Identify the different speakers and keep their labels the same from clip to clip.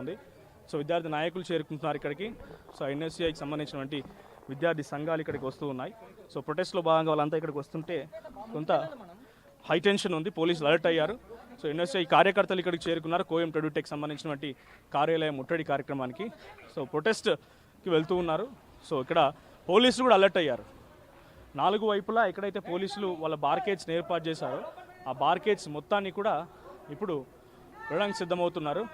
Speaker 1: ఉంది. సో విద్యార్థి నాయకులు చేరుకుంటున్నారు ఇక్కడికి. సో ఎన్ఎస్యుఐకి సంబంధించినటువంటి విద్యార్థి సంఘాలు ఇక్కడికి వస్తూ ఉన్నాయి. సో ప్రొటెస్ట్లో భాగంగా వాళ్ళంతా ఇక్కడికి వస్తుంటే కొంత హై టెన్షన్ ఉంది. పోలీసులు అలర్ట్ అయ్యారు. సో ఎన్ఎస్యుఐ కార్యకర్తలు ఇక్కడికి చేరుకున్నారు కోయం ట్రెడ్యూటెక్ సంబంధించినటువంటి కార్యాలయం ముట్టడి కార్యక్రమానికి. సో ప్రొటెస్ట్కి వెళ్తూ ఉన్నారు. సో ఇక్కడ పోలీసులు కూడా అలర్ట్ అయ్యారు. 4 వైపులా ఎక్కడైతే పోలీసులు వాళ్ళ బార్కేడ్స్ని ఏర్పాటు చేశారో ఆ బార్కేడ్స్ మొత్తాన్ని కూడా ఇప్పుడు వెళ్ళడానికి సిద్ధమవుతున్నారు.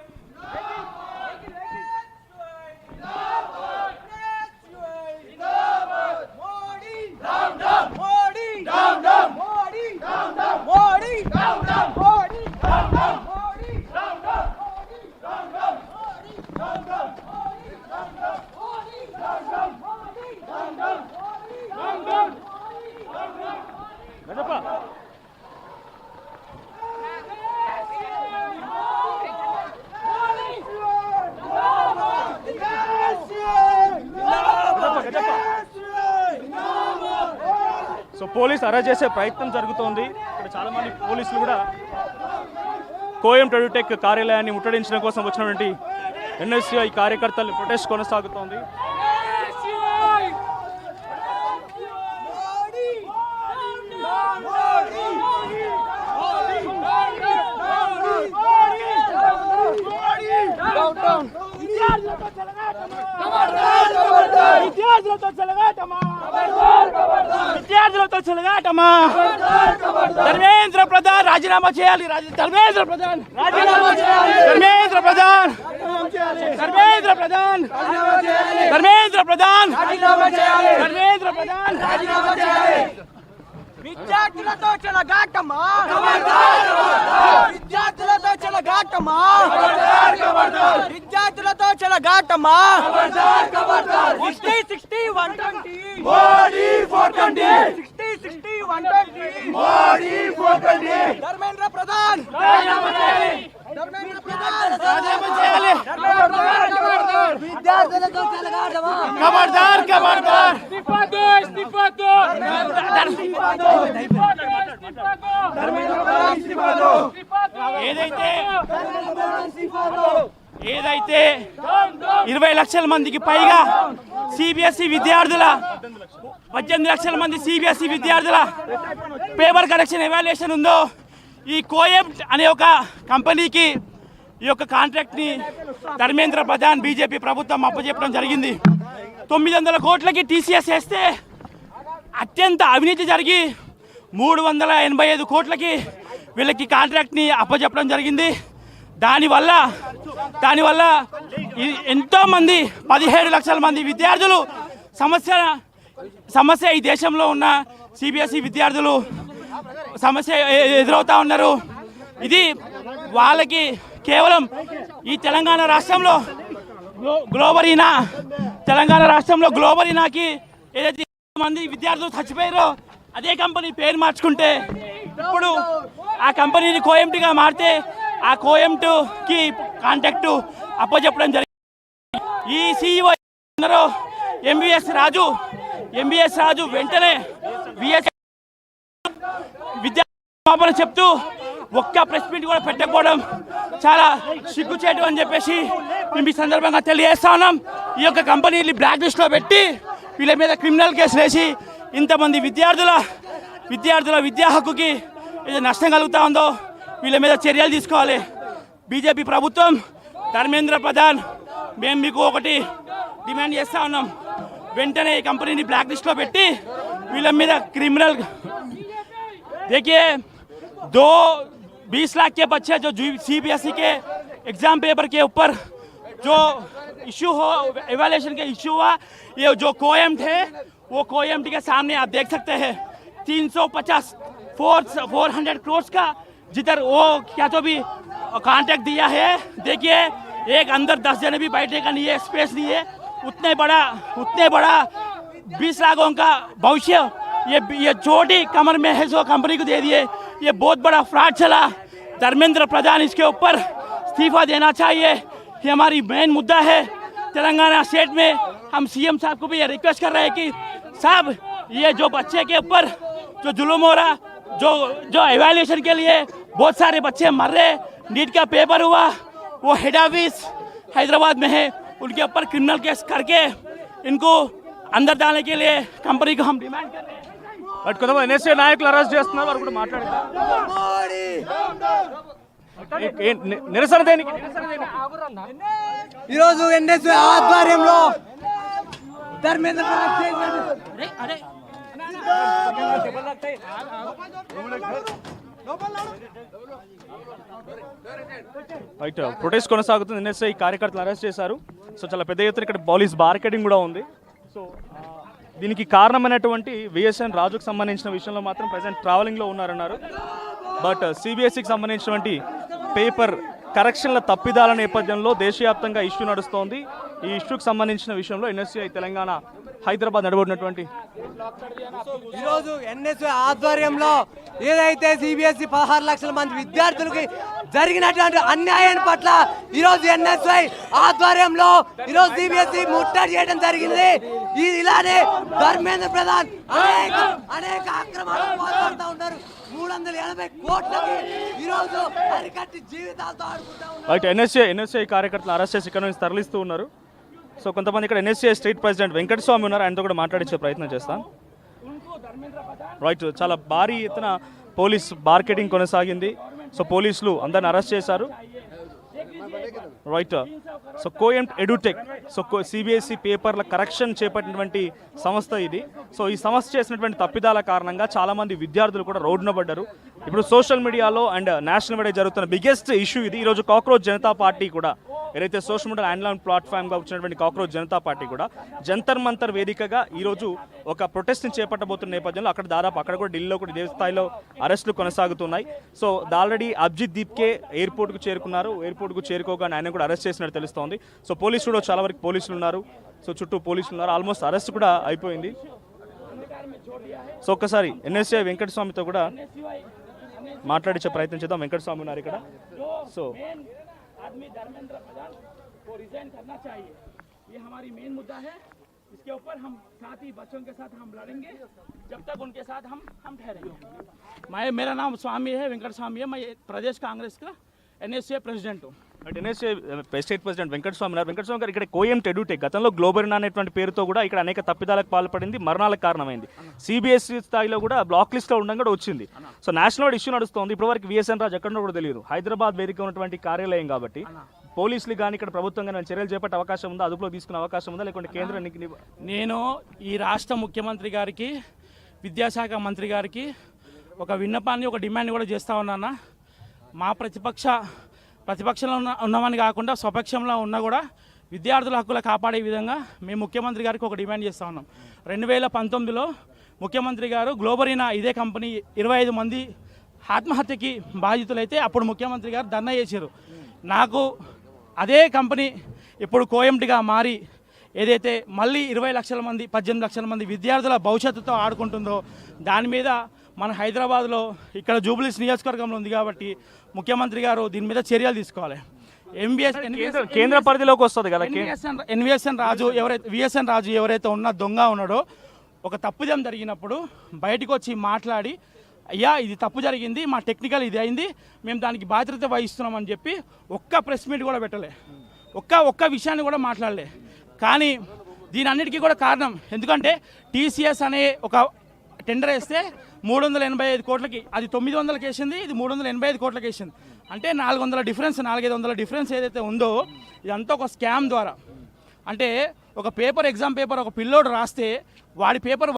Speaker 1: సో పోలీస్ అరెస్ట్ చేసే ప్రయత్నం జరుగుతోంది. ఇక్కడ చాలామంది పోలీసులు కూడా కోయం ట్రెడ్యూటెక్ కార్యాలయాన్ని ముట్టడించడం కోసం వచ్చినటువంటి ఎన్ఎస్యుఐ కార్యకర్తలు ప్రొటెస్ట్ కొనసాగుతోంది. విద్యార్థులతో చెలగాటమా ధర్మేంద్ర ప్రధాన్ రాజీనామా చేయాలి. ధర్మేంద్ర ప్రధాన్ ధర్మేంద్ర ప్రధాన్ ధర్మేంద్ర ప్రధాన్ ధర్మేంద్ర ప్రధాన్ ధర్మేంద్ర ప్రధాన్
Speaker 2: విద్యార్థులతో చెలగాటమా విద్యార్థులతో చెలగాటమా విద్యార్థులతో చెలగాటమా 60 120 మోడీ 420 60 120 మోడీ 420 ధర్మేంద్ర ప్రధాన్ ధర్మేంద్ర ప్రధాన్ విద్యార్థులతో చెలగాటమా
Speaker 1: ఖబర్దార్ ఖబర్దార్ ఏదైతే 20 లక్షల మందికి పైగా సిబిఎస్ఈ విద్యార్థుల 18 లక్షల మంది సిబిఎస్ఈ విద్యార్థుల పేపర్ కరెక్షన్ ఎవాల్యుయేషన్ ఉందో ఈ కోయం అనే ఒక కంపెనీకి ఈ యొక్క కాంట్రాక్ట్ని ధర్మేంద్ర ప్రధాన్ బీజేపీ ప్రభుత్వం అప్పచెప్పడం జరిగింది. 900 కోట్లకి టీసీఎస్ వేస్తే అత్యంత అవినీతి జరిగి 385 కోట్లకి వీళ్ళకి కాంట్రాక్ట్ని అప్పచెప్పడం జరిగింది. దానివల్ల ఎంతోమంది 17 లక్షల మంది విద్యార్థులు సమస్య ఈ దేశంలో ఉన్న సిబిఎస్ఈ విద్యార్థులు సమస్య ఎదురవుతూ ఉన్నారు. ఇది వాళ్ళకి కేవలం ఈ తెలంగాణ రాష్ట్రంలో గ్లోబరీనాకి ఏదైతే మంది విద్యార్థులు చచ్చిపోయారో అదే కంపెనీ పేరు మార్చుకుంటే ఇప్పుడు ఆ కంపెనీని కోయంటిగా మారితే ఆ కోయంటుకి కాంటాక్ట్ అప్పచెప్పడం జరిగింది. ఈ సిఇఓ ఎంబీఎస్ రాజు వెంటనే విద్యార్థి చెప్తూ ఒక్క ప్రెస్ మీట్ కూడా పెట్టకపోవడం చాలా సిగ్గుచేటు అని చెప్పేసి మేము ఈ సందర్భంగా తెలియజేస్తా ఉన్నాం. ఈ యొక్క కంపెనీని బ్లాక్ లిస్ట్లో పెట్టి వీళ్ళ మీద క్రిమినల్ కేసులు వేసి ఇంతమంది విద్యార్థుల విద్యా హక్కుకి ఏదో నష్టం కలుగుతూ ఉందో వీళ్ళ మీద చర్యలు తీసుకోవాలి. బీజేపీ ప్రభుత్వం ధర్మేంద్ర ప్రధాన్ మేము మీకు ఒకటి డిమాండ్ చేస్తూ ఉన్నాం. వెంటనే ఈ కంపెనీని బ్లాక్ లిస్ట్లో పెట్టి వీళ్ళ మీద క్రిమినల్ देखिए 20 लाख के बच्चे जो सीबीएसई के एग्जाम पेपर के ऊपर जो इश्यू हो एवेल्यूएशन के इश्यू हुआ ये जो कोएम्ट है वो कोएम्ट के सामने आप देख सकते हैं 400 करोड़ का जिधर वो क्या तो भी कॉन्ट्रैक्ट दिया है. देखिए एक अंदर 10 जने भी बैठने का नहीं है, स्पेस नहीं है. उतने बड़ा 20 लाखों का भविष्य ये छोटी कमर में है जो कंपनी को दे दिए. ये बहुत बड़ा फ्रॉड चला. धर्मेंद्र प्रधान इसके ऊपर इस्तीफा देना चाहिए. ये हमारी मेन मुद्दा है. तेलंगाना स्टेट में हम सीएम साहब को भी ये रिक्वेस्ट कर रहे हैं कि साहब ये जो बच्चे के ऊपर जो जुल्म हो रहा, जो एवेल्यूएशन के लिए बहुत सारे बच्चे मर रहे, नीट का पेपर हुआ, वो हेड ऑफिस हैदराबाद में है, उनके ऊपर क्रिमिनल केस करके इनको अंदर डालने के लिए कंपनी को हम डिमांड कर रहे हैं।
Speaker 3: బట్ కొంతమంది ఎన్ఎస్ఏ నాయకులు అరెస్ట్ చేస్తున్నారు, వారు కూడా మాట్లాడతారు. నిరసన దేనికి?
Speaker 2: ఈరోజు ఎన్ఎస్ఏ ఆధ్వర్యంలో ధర్మేంద్ర
Speaker 3: రైట్, ప్రొటెస్ట్ కొనసాగుతుంది. ఎన్ఎస్ఐ కార్యకర్తలు అరెస్ట్ చేశారు. సో చాలా పెద్ద ఎత్తున ఇక్కడ పోలీస్ బార్కెటింగ్ కూడా ఉంది. సో దీనికి కారణమైనటువంటి విఎస్ఎన్ రాజుకు సంబంధించిన విషయంలో మాత్రం ప్రజెంట్ ట్రావెలింగ్లో ఉన్నారన్నారు. బట్ సిబిఎస్ఈకి సంబంధించినటువంటి పేపర్ కరెక్షన్ల తప్పిదాల నేపథ్యంలో దేశవ్యాప్తంగా ఇష్యూ నడుస్తోంది. ఈ ఇష్యూకి సంబంధించిన విషయంలో ఎన్ఎస్ఐ తెలంగాణ హైదరాబాద్ నడబడినటువంటి
Speaker 2: ఈరోజు ఎన్ఎస్ఏ ఆధ్వర్యంలో ఏదైతే సిబిఎస్ఈ 16 లక్షల మంది విద్యార్థులకి జరిగినటువంటి అన్యాయం పట్ల ఈరోజు ఎన్ఎస్ఐ ఆధ్వర్యంలో ఈరోజు సిబిఎస్ఈ ముట్టడి చేయడం జరిగింది. ఇలానే ధర్మేంద్ర ప్రధాన్ అనేక అక్రమాలకు పాల్పడుతూ ఉన్నారు. 380 కోట్లకి ఈరోజు అరికట్టి జీవితాలతో ఆడుకుంటా ఉన్నారు.
Speaker 3: రైట్, ఎన్ఎస్ఐ కార్యకర్తలు అరెస్ట్ చేసి ఇక్కడ నుంచి తరలిస్తూ ఉన్నారు. సో కొంతమంది ఇక్కడ ఎన్ఎస్ఏ స్టేట్ ప్రెసిడెంట్ వెంకటస్వామి ఉన్నారు, ఆయనతో కూడా మాట్లాడించే ప్రయత్నం చేస్తాం. రైట్, చాలా భారీ ఎత్తున పోలీస్ బార్కెటింగ్ కొనసాగింది. సో పోలీసులు అందరిని అరెస్ట్ చేశారు. Right, so Coempt Edutech, so CBSE పేపర్ల కరెక్షన్ చేపట్టినటువంటి సంస్థ ఇది. సో ఈ సంస్థ చేసినటువంటి తప్పిదాల కారణంగా చాలామంది విద్యార్థులు కూడా రోడ్డున పడ్డారు. ఇప్పుడు సోషల్ మీడియాలో అండ్ నేషనల్ మీడియా జరుగుతున్న బిగ్గెస్ట్ ఇష్యూ ఇది. ఈరోజు కాక్రోచ్ జనతా పార్టీ కూడా ఏదైతే సోషల్ మీడియా ఆన్లైన్ ప్లాట్ఫామ్గా వచ్చినటువంటి కాక్రోచ్ జనతా పార్టీ కూడా జంతర్ మంతర్ వేదికగా ఈరోజు ఒక ప్రొటెస్ట్ని చేపట్టబోతున్న నేపథ్యంలో అక్కడ కూడా ఢిల్లీలో కూడా ఇదే స్థాయిలో అరెస్టులు కొనసాగుతున్నాయి. సో ఆల్రెడీ అభిజిత్ దీప్కే ఎయిర్పోర్ట్కు చేరుకున్నారు. ఎయిర్పోర్ట్కు చేరుకోగానే ఆయన కూడా అరెస్ట్ చేసినట్టు తెలుస్తోంది. సో పోలీసులు కూడా చాలా వరకు పోలీసులు ఉన్నారు. సో చుట్టూ పోలీసులు ఉన్నారు. ఆల్మోస్ట్ అరెస్ట్ కూడా అయిపోయింది. సో ఒక్కసారి ఎన్ఎస్ఏ వెంకటస్వామితో కూడా మాట్లాడించే ప్రయత్నం చేద్దాం. వెంకటస్వామి ఉన్నారు ఇక్కడ. సో
Speaker 1: आदमी धर्मेंद्र प्रधान को रिजाइन करना चाहिए, ये हमारी मेन मुद्दा है. इसके ऊपर हम साथी बच्चों के साथ हम लड़ेंगे जब तक उनके साथ हम ठहरेंगे. मेरा नाम स्वामी है, वेंकट स्वामी है. मैं प्रदेश कांग्रेस का एनएसए प्रेसिडेंट हूँ.
Speaker 3: ఎన్ఎస్ఏ స్టేట్ ప్రెసిడెంట్ వెంకటస్వామి గారు. వెంకటస్వామి గారు ఇక్కడ కోఎంట్ ఎడ్యుటెక్ గతంలో గ్లోబరిన్ అనేటువంటి పేరుతో కూడా ఇక్కడ అనేక తప్పిదాలకు పాల్పడింది, మరణాలకు కారణమైంది. సిబిఎస్ఈ స్థాయిలో కూడా బ్లాక్ లిస్ట్లో ఉండడం కూడా వచ్చింది. సో నేషనల్ ఇష్యూ నడుస్తోంది. ఇప్పటివరకు విఎస్ఎన్ రాజు ఎక్కడో కూడా తెలియదు. హైదరాబాద్ వేదిక ఉన్నటువంటి కార్యాలయం కాబట్టి పోలీసులు కానీ ఇక్కడ ప్రభుత్వంగా చర్యలు చేపట్టే అవకాశం ఉందా, అదుపులో తీసుకునే అవకాశం ఉందా, లేకుంటే కేంద్ర
Speaker 1: నేను ఈ రాష్ట్ర ముఖ్యమంత్రి గారికి, విద్యాశాఖ మంత్రి గారికి ఒక విన్నపాన్ని, ఒక డిమాండ్ కూడా చేస్తా ఉన్నాను. మా ప్రతిపక్షంలో ఉన్నామని కాకుండా స్వపక్షంలో ఉన్నా కూడా విద్యార్థుల హక్కులు కాపాడే విధంగా మేము ముఖ్యమంత్రి గారికి ఒక డిమాండ్ చేస్తూ ఉన్నాం. 2019లో ముఖ్యమంత్రి గారు గ్లోబరీనా ఇదే కంపెనీ 25 మంది ఆత్మహత్యకి బాధితులైతే అప్పుడు ముఖ్యమంత్రి గారు ధర్నా చేశారు. నాకు అదే కంపెనీ ఇప్పుడు కోఎంటీగా మారి ఏదైతే మళ్ళీ 20 లక్షల మంది 18 లక్షల మంది విద్యార్థుల భవిష్యత్తుతో ఆడుకుంటుందో దాని మీద మన హైదరాబాద్లో ఇక్కడ జూబ్లీస్ నియోజకవర్గంలో ఉంది కాబట్టి ముఖ్యమంత్రి గారు దీని మీద చర్యలు తీసుకోవాలి.
Speaker 3: కేంద్ర పరిధిలోకి వస్తుంది కదా.
Speaker 1: విఎస్ఎన్ రాజు ఎవరైతే ఉన్న దొంగ ఉన్నాడో ఒక తప్పుదం జరిగినప్పుడు బయటకు వచ్చి మాట్లాడి, అయ్యా ఇది తప్పు జరిగింది, మా టెక్నికల్ ఇది అయింది, మేము దానికి బాధ్యత వహిస్తున్నామని చెప్పి ఒక్క ప్రెస్ మీట్ కూడా పెట్టలే, ఒక్క విషయాన్ని కూడా మాట్లాడలే. కానీ దీని అన్నిటికీ కూడా కారణం ఎందుకంటే టీసీఎస్ అనే ఒక టెండర్ వేస్తే 385 కోట్లకి, అది 900కి వేసింది, ఇది 385 కోట్లకి వేసింది. అంటే 400 డిఫరెన్స్, 400-500 డిఫరెన్స్ ఏదైతే ఉందో ఇదంతా ఒక స్కామ్ ద్వారా. అంటే ఒక పేపర్, ఎగ్జామ్ పేపర్ ఒక పిల్లోడు రాస్తే వాడి పేపర్